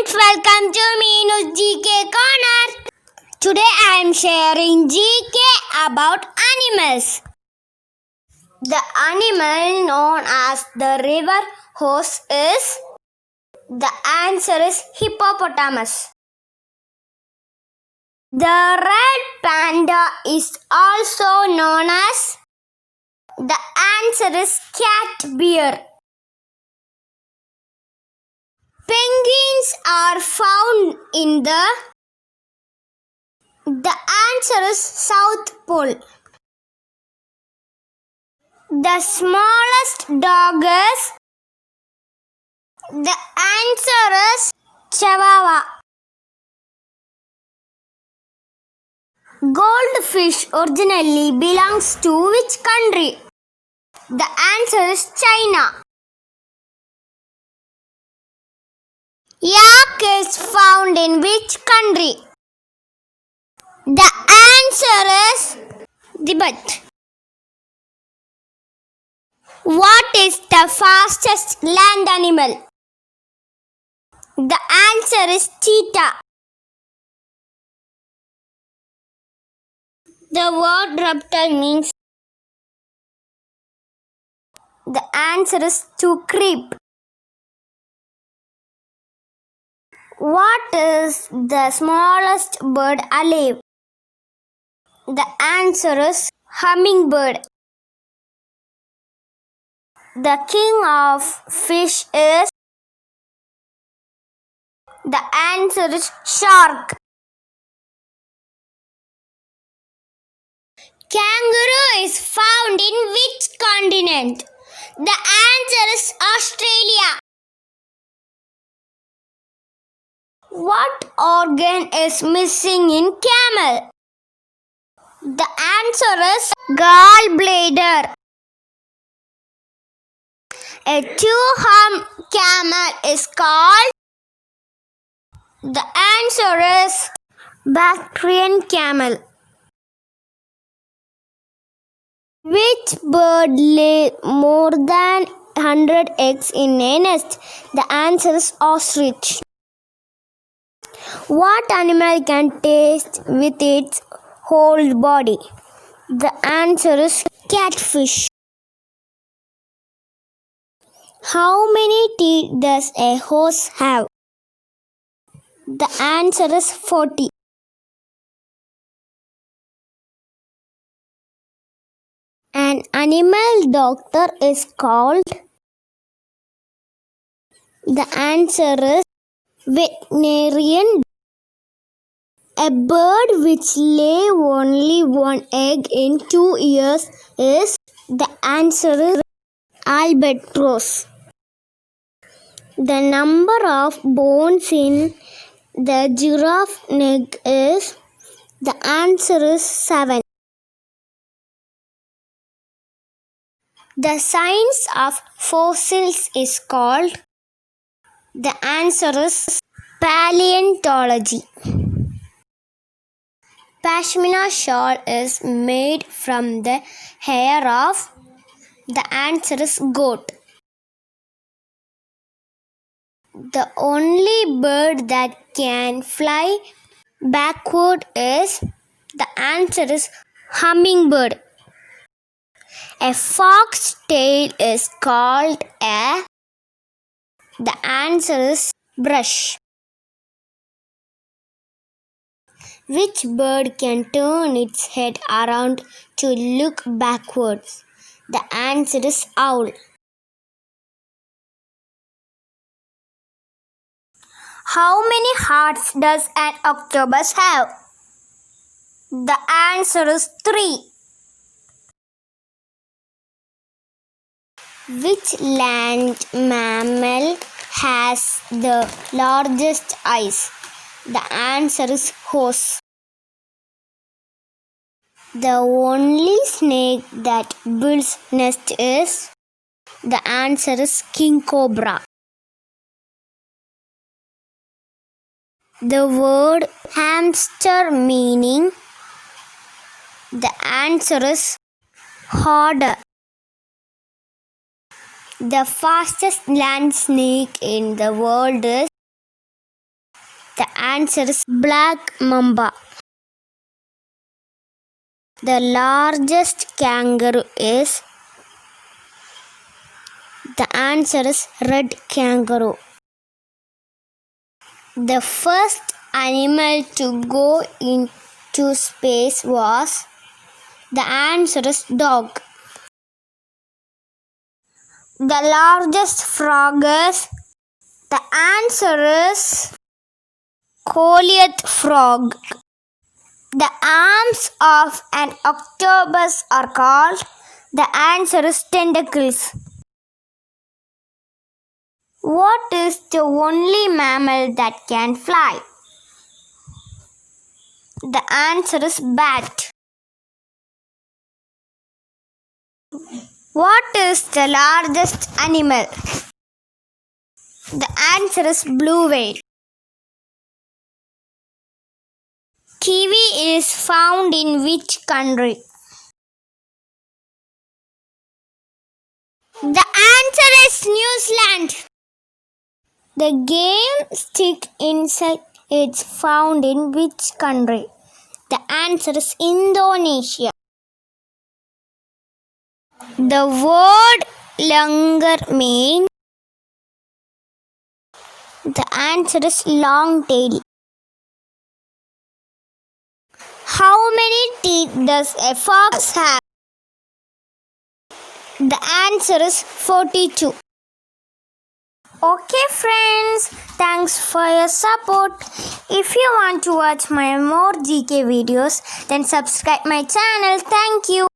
friends, welcome to Meenu's GK Corner. Today I am sharing GK about animals. The animal known as the river horse is, the answer is hippopotamus. The red panda is also known as, the answer is cat bear. Penguins are found in the answer is South Pole. The smallest dog is, the answer is Chihuahua. Goldfish originally belongs to which country? The answer is China. Yak is found in which country? The answer is Tibet. What is the fastest land animal? The answer is cheetah. The word reptile means, the answer is to creep. What is the smallest bird alive? The answer is hummingbird. The king of fish is, the answer is shark. Kangaroo is found in which continent? The answer is Australia. What organ is missing in camel? The answer is gallbladder. A two-horned camel is called, the answer is Bactrian camel. Which bird lays more than 100 eggs in a nest? The answer is ostrich. What animal can taste with its whole body? The answer is catfish. How many teeth does a horse have? The answer is 40. An animal doctor is called, the answer is veterinarian. A bird which lays only one egg in 2 years is, the answer is albatross. The number of bones in the giraffe neck is, the answer is 7. The science of fossils is called, the answer is paleontology. Pashmina shawl is made from the hair of, the answer is goat. The only bird that can fly backward is, the answer is hummingbird. A fox tail is called a, the answer is brush. Which bird can turn its head around to look backwards? The answer is owl. How many hearts does an octopus have? The answer is 3. Which land mammal has the largest eyes? The answer is horse. The only snake that builds nest is, the answer is king cobra. The word hamster meaning, the answer is harder. The fastest land snake in the world is, The answer is black mamba. The largest kangaroo is. The answer is red kangaroo. The first animal to go into space was. The answer is dog. The largest frog is. The answer is Goliath frog. The arms of an octopus are called. The answer is tentacles. What is the only mammal that can fly? The answer is bat. What is the largest animal? The answer is blue whale. Kiwi is found in which country? The answer is New Zealand. The game stick insect is found in which country? The answer is Indonesia. The word langur means. The answer is long tail. How many teeth does a fox have? The answer is 42. Okay friends, thanks for your support. If you want to watch my more GK videos, then subscribe my channel. Thank you.